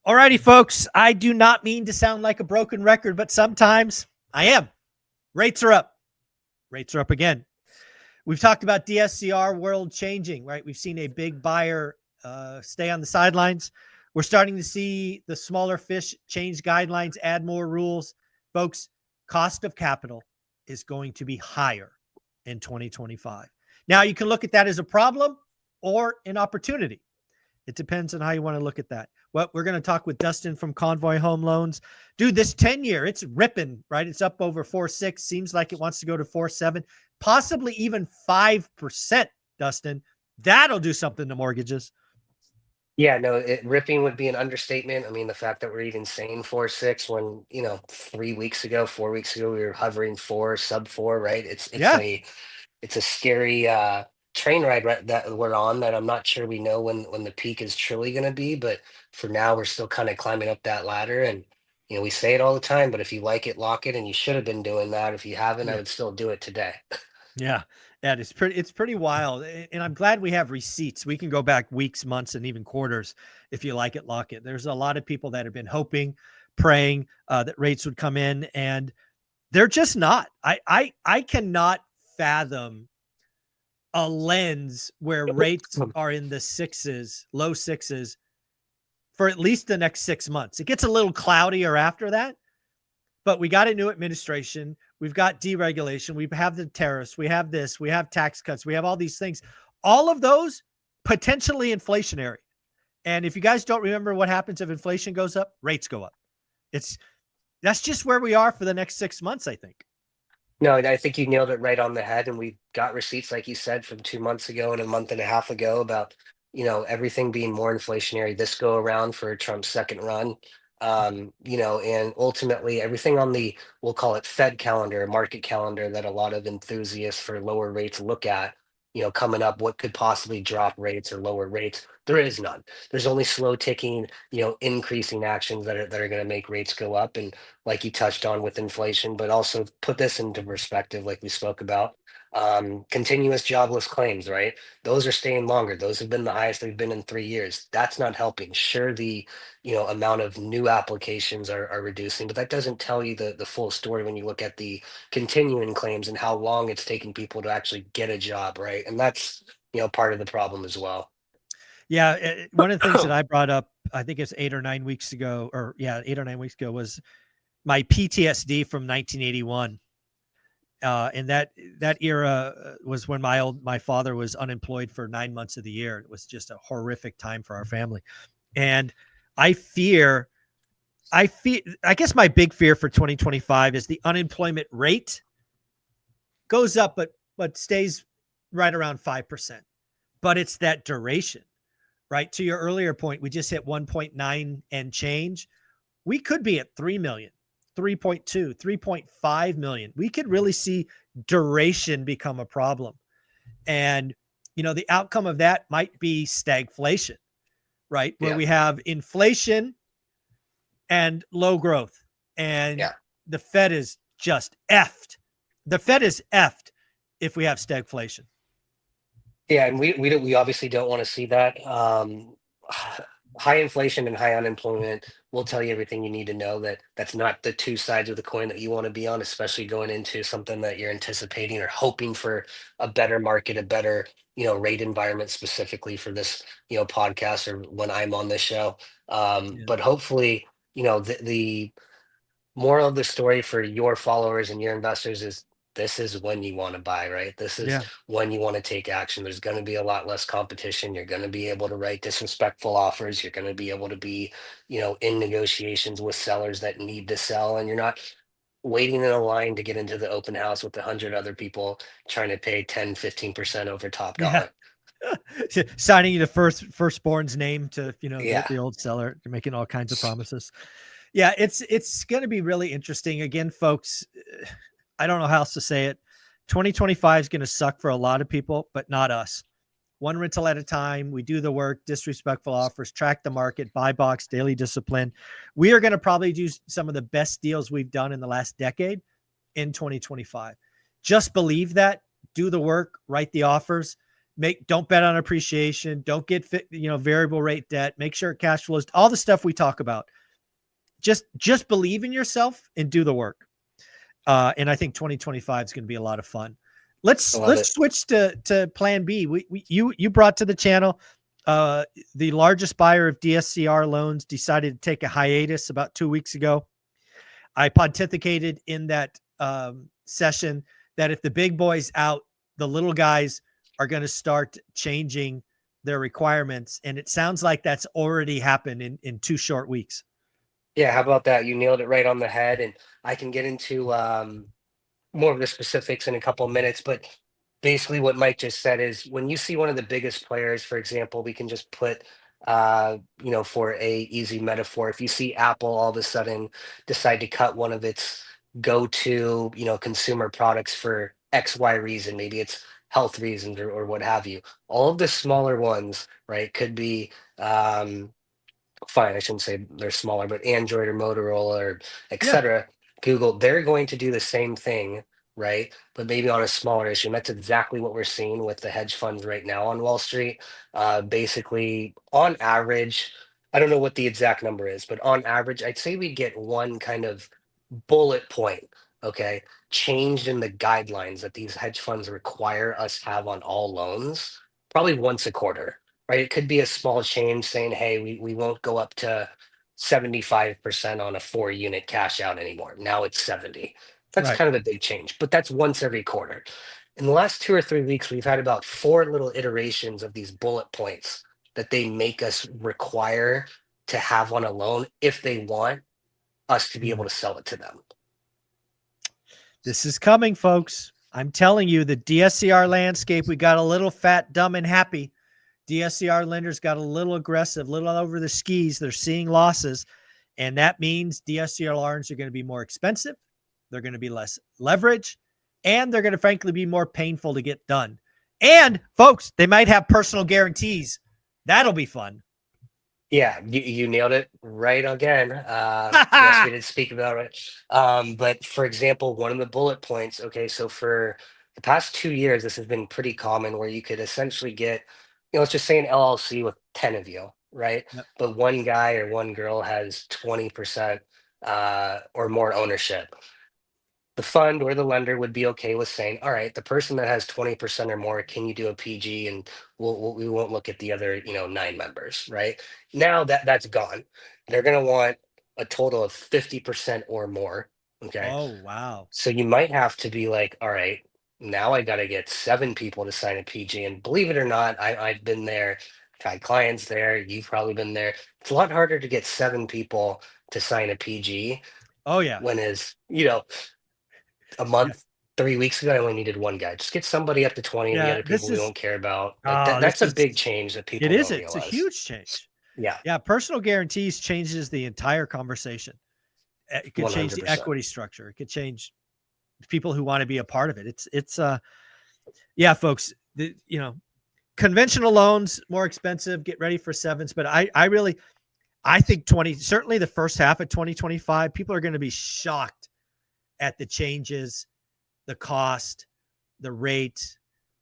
Alrighty, folks. I do not mean to sound like a broken record, but sometimes I am. Rates are up. Rates are up again. We've talked about DSCR world changing, right? We've seen a big buyer stay on the sidelines. We're starting to see the smaller fish change guidelines, add more rules. Folks, cost of capital is going to be higher in 2025. Now, you can look at that as a problem or an opportunity. It depends on how you want to look at that. Well, we're going to talk with Dustin from Convoy Home Loans. Dude, this 10-year, it's ripping, right? It's up over 4.6. Seems like it wants to go to 4.7, possibly even 5%, Dustin. That'll do something to mortgages. Yeah, no, ripping would be an understatement. I mean, the fact that we're even saying 4.6 when, 3 weeks ago, 4 weeks ago, we were hovering sub four, right? Yeah. It's a scary train ride that we're on that I'm not sure we know when the peak is truly going to be, but for now we're still kind of climbing up that ladder. And we say it all the time, but if you like it, lock it, and you should have been doing that. If you haven't, I Yeah. would still do it today. Yeah. It's pretty wild. And I'm glad we have receipts. We can go back weeks, months, and even quarters. If you like it, lock it. There's a lot of people that have been hoping, praying that rates would come in, and they're just not. I cannot fathom a lens where rates are in the sixes, low sixes, for at least the next 6 months. It gets a little cloudier after that, but we got a new administration. We've got deregulation. We have the tariffs. We have this. We have tax cuts. We have all these things. All of those potentially inflationary. And if you guys don't remember what happens if inflation goes up, rates go up. That's just where we are for the next 6 months, I think. No, and I think you nailed it right on the head. And we got receipts, like you said, from 2 months ago and a month and a half ago about, everything being more inflationary this go around for Trump's second run. And ultimately everything on the, we'll call it Fed calendar, market calendar that a lot of enthusiasts for lower rates look at, coming up, what could possibly drop rates or lower rates? There is none. There's only slow ticking, increasing actions that are going to make rates go up. And like you touched on with inflation, but also put this into perspective, like we spoke about. Continuous jobless claims, right? Those are staying longer. Those have been the highest they've been in 3 years. That's not helping. Sure, the amount of new applications are reducing, but that doesn't tell you the full story when you look at the continuing claims and how long it's taking people to actually get a job, right? And that's part of the problem as well. Yeah. One of the things that I brought up, I think it's 8 or 9 weeks ago, or yeah, 8 or 9 weeks ago, was my PTSD from 1981. And that era was when my father was unemployed for 9 months of the year. It was just a horrific time for our family. And I guess my big fear for 2025 is the unemployment rate goes up, but stays right around 5%. But it's that duration, right? To your earlier point, we just hit 1.9 and change. We could be at 3 million. 3.2, 3.5 million. We could really see duration become a problem. And, the outcome of that might be stagflation, right? Where Yeah. we have inflation and low growth. And Yeah. the Fed is just effed. The Fed is effed if we have stagflation. Yeah, and we obviously don't want to see that. High inflation and high unemployment will tell you everything you need to know that that's not the two sides of the coin that you want to be on, especially going into something that you're anticipating or hoping for a better market, a better, rate environment specifically for this, podcast or when I'm on this show. Yeah. But hopefully, the moral of the story for your followers and your investors is this is when you want to buy, right? This is Yeah. when you want to take action. There's going to be a lot less competition. You're going to be able to write disrespectful offers. You're going to be able to be, in negotiations with sellers that need to sell, and you're not waiting in a line to get into the open house with 100 other people trying to pay 10, 15% over top Yeah. dollar. Signing the firstborn's name to, Yeah. the old seller, making all kinds of promises. Yeah, it's going to be really interesting. Again, folks, I don't know how else to say it. 2025 is going to suck for a lot of people, but not us. One rental at a time. We do the work, disrespectful offers, track the market, buy box, daily discipline. We are going to probably do some of the best deals we've done in the last decade in 2025. Just believe that, do the work, write the offers. Don't bet on appreciation. Don't get variable rate debt. Make sure it cash flows. All the stuff we talk about. Just believe in yourself and do the work. And I think 2025 is going to be a lot of fun. I love Let's it. switch to Plan B. You brought to the channel the largest buyer of DSCR loans decided to take a hiatus about 2 weeks ago. I pontificated in that session that if the big boys out, the little guys are going to start changing their requirements, and it sounds like that's already happened in 2 short weeks. Yeah, how about that? You nailed it right on the head, and I can get into more of the specifics in a couple of minutes, but basically what Mike just said is when you see one of the biggest players, for example, we can just put for a easy metaphor, if you see Apple all of a sudden decide to cut one of its go-to, consumer products for XY reason, maybe it's health reasons or what have you. All of the smaller ones, right, could be fine, I shouldn't say they're smaller, but Android or Motorola or et Yeah, cetera, Google, they're going to do the same thing, right? But maybe on a smaller issue. And that's exactly what we're seeing with the hedge funds right now on Wall Street. Basically, on average, I don't know what the exact number is, but on average, I'd say we get one kind of bullet point, okay, changed in the guidelines that these hedge funds require us have on all loans, probably once a quarter, right? It could be a small change saying, hey, we won't go up to 75% on a 4 unit cash out anymore. Now it's 70. That's right. kind of a big change, but that's once every quarter. In the last 2 or 3 weeks, we've had about four little iterations of these bullet points that they make us require to have on a loan if they want us to be able Mm. to sell it to them. This is coming, folks. I'm telling you, the DSCR landscape, we got a little fat, dumb, and happy. DSCR lenders got a little aggressive, a little over the skis. They're seeing losses. And that means DSCR loans are going to be more expensive. They're going to be less leverage. And they're going to, frankly, be more painful to get done. And, folks, they might have personal guarantees. That'll be fun. Yeah, you nailed it right again. Yes, we did speak about it. But for example, one of the bullet points, okay, so for the past 2 years, this has been pretty common where you could essentially get, let's just say an LLC with 10 of you, right? Yep. But one guy or one girl has 20% or more ownership. The fund or the lender would be okay with saying, all right, the person that has 20% or more, can you do a PG? And we won't look at the other, 9 members, right? Now that's gone. They're going to want a total of 50% or more. Okay. Oh, wow. So you might have to be like, all right, now I got to get 7 people to sign a PG. And believe it or not, I've been there, I've had clients there. You've probably been there. It's a lot harder to get 7 people to sign a PG Oh, yeah. when is, a Yeah. month, 3 weeks ago, I only needed one guy. Just get somebody up to 20 and the Yeah. other people we won't care about. Like Oh, that's a big change that it people is, don't it's a realize. huge change. Yeah, Yeah. Personal guarantees changes the entire conversation. It could change the 100%. equity structure. It could change people who want to be a part of it. Yeah, folks, conventional loans more expensive, get ready for sevens, but I think certainly the first half of 2025 people are going to be shocked at the changes, the cost, the rate,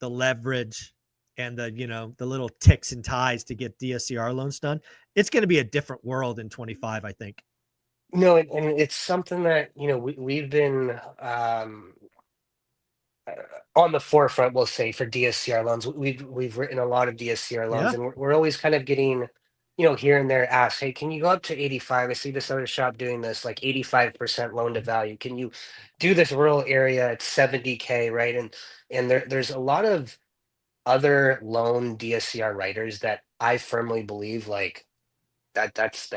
the leverage, and the little ticks and ties to get DSCR loans done. It's going to be a different world in 25, I think. No, and it's something that, we've been uh, on the forefront, we'll say, for DSCR loans. We've written a lot of DSCR loans, Yeah. and we're always kind of getting, here and there asked, hey, can you go up to 85? I see this other shop doing this, like 85% loan to value. Can you do this rural area at 70K, right? And there's a lot of other loan DSCR writers that I firmly believe like that's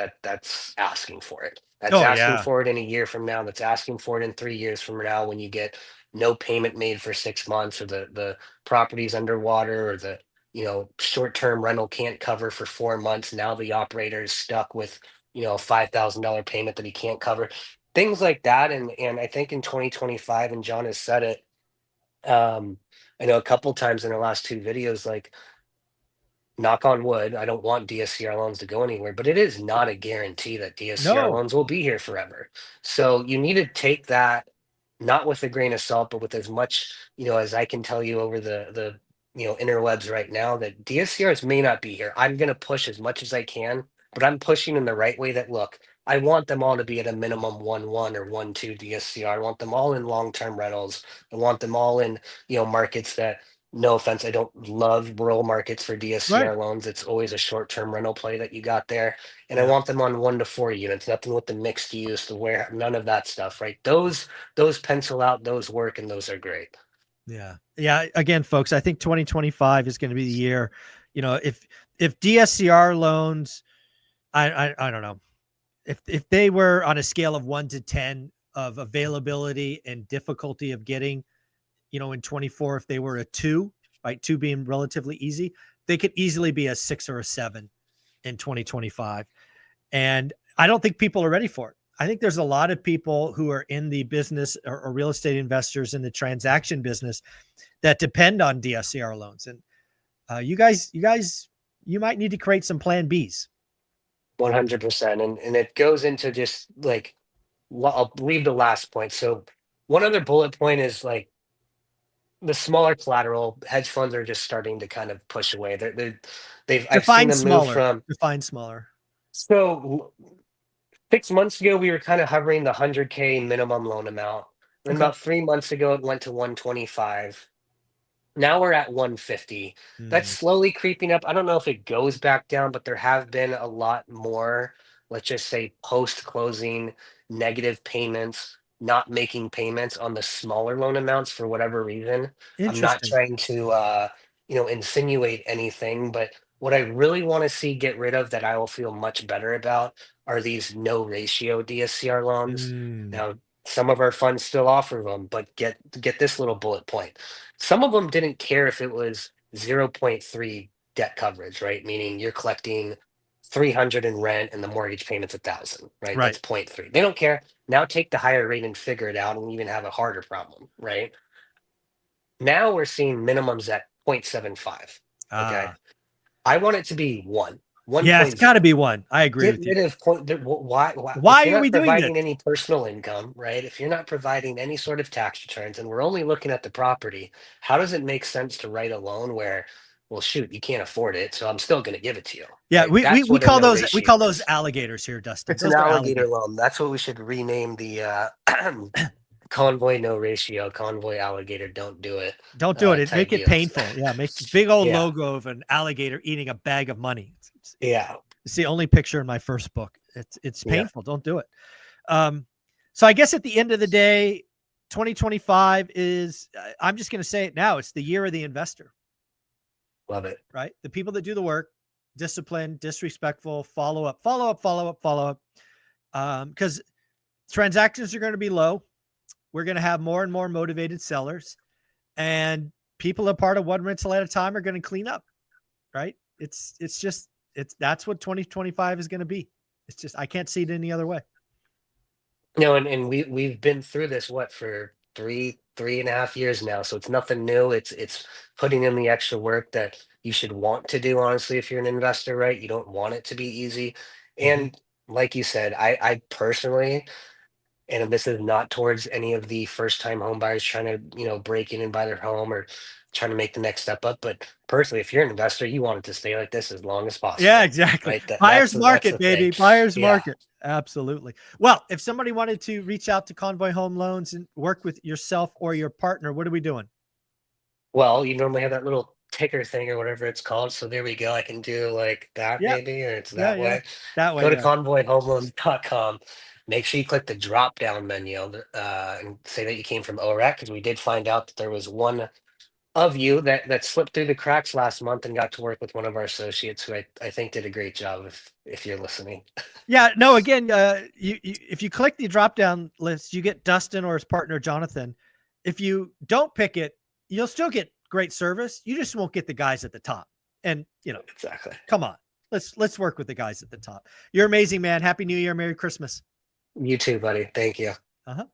asking for it. That's Oh, asking yeah. for it in a year from now. That's asking for it in 3 years from now when you get no payment made for 6 months, or the property's underwater, or the short-term rental can't cover for 4 months. Now the operator is stuck with a $5,000 payment that he can't cover. Things like that. And I think in 2025, and John has said it, I know a couple times in the last two videos, like, knock on wood, I don't want DSCR loans to go anywhere, but it is not a guarantee that DSCR No. loans will be here forever. So you need to take that not with a grain of salt, but with as much, as I can tell you over the interwebs right now that DSCRs may not be here. I'm going to push as much as I can, but I'm pushing in the right way. That look, I want them all to be at a minimum 1-1 or 1-2 DSCR. I want them all in long-term rentals. I want them all in markets that. No offense, I don't love rural markets for Right. DSCR loans. It's always a short-term rental play that you got there. And I Yeah. want them on 1-4 units, nothing with the mixed use, the where none of that stuff, right? Those pencil out, those work, and those are great. Yeah. Yeah. Again, folks, I think 2025 is going to be the year, if DSCR loans, I don't know, if they were on a scale of 1 to 10 of availability and difficulty of getting, in 24, if they were a 2, right? 2 being relatively easy, they could easily be a 6 or a 7 in 2025. And I don't think people are ready for it. I think there's a lot of people who are in the business or real estate investors in the transaction business that depend on DSCR loans. And you guys, you might need to create some plan Bs. 100%. And it goes into just like, I'll leave the last point. So one other bullet point is like the smaller collateral hedge funds are just starting to kind of push away. I've seen Define them move smaller. from, Define smaller. so 6 months ago, we were kind of hovering the 100K minimum loan amount. Then Okay. about 3 months ago, it went to 125. Now we're at 150. That's Hmm. slowly creeping up. I don't know if it goes back down, but there have been a lot more, let's just say, post-closing negative payments, not making payments on the smaller loan amounts for whatever reason. I'm not Interesting. trying to insinuate anything, but what I really want to see get rid of that I will feel much better about are these no ratio DSCR loans. Mm, Now, some of our funds still offer them, but get this little bullet point. Some of them didn't care if it was zero point 0.3 debt coverage, right? Meaning you're collecting 300 in rent and the mortgage payment's 1,000, right? right. That's 0.3. They don't care. Now take the higher rate and figure it out and even have a harder problem, right? Now we're seeing minimums at 0.75. Okay. Ah, I want it to be one, yeah, it's got to 1.0. be one. I agree Get with you. rid of why if Why you're are not we doing this? providing any personal income, right? If you're not providing any sort of tax returns and we're only looking at the property, how does it make sense to write a loan where, well, shoot, you can't afford it, so I'm still going to give it to you, Yeah, right? That's we what a call no those ratio is. alligators here, Dustin. It's an Those are alligator alligators. loan. That's what we should rename the convoy no ratio, convoy alligator. Don't do it. Don't do it. Type Make it deals. painful. Yeah, make big old Yeah, logo of an alligator eating a bag of money. yeah, It's the only picture in my first book. It's yeah. painful. Don't do it. Um, so I guess at the end of the day, 2025 is. I'm just going to say it now. It's the year of the investor, Love it. right? The people that do the work, disciplined, disrespectful, follow up, follow up, follow up, follow up. Because transactions are going to be low. We're going to have more and more motivated sellers, and people a part of one rental at a time are going to clean up, right? That's what 2025 is going to be. It's just, I can't see it any other way. No, and we've been through this what for 3.5 years now, so it's nothing new. It's putting in the extra work that you should want to do, honestly, if you're an investor, right? You don't want it to be easy. Mm-hmm. And like you said, I personally, and this is not towards any of the first time home buyers trying to, break in and buy their home or trying to make the next step up. But personally, if you're an investor, you want it to stay like this as long as Yeah, possible, exactly. right? Buyer's That's market, the thing. baby. Buyer's Yeah. market. Absolutely. Well, if somebody wanted to reach out to Convoy Home Loans and work with yourself or your partner, what are we doing? Well, you normally have that little ticker thing or whatever it's called. So there we go. I can do like that Yeah. maybe, or it's Yeah. that Yeah. way. That way. Go to Yeah. convoyhomeloans.com. Make sure you click the drop down menu and say that you came from OREC, because we did find out that there was one of you that slipped through the cracks last month and got to work with one of our associates who I think did a great job if you're listening. Yeah. No, again, if you click the drop down list, you get Dustin or his partner, Jonathan. If you don't pick it, you'll still get great service. You just won't get the guys at the top. And, Exactly. come on, let's work with the guys at the top. You're amazing, man. Happy New Year. Merry Christmas. You too, buddy. Thank you. Uh-huh.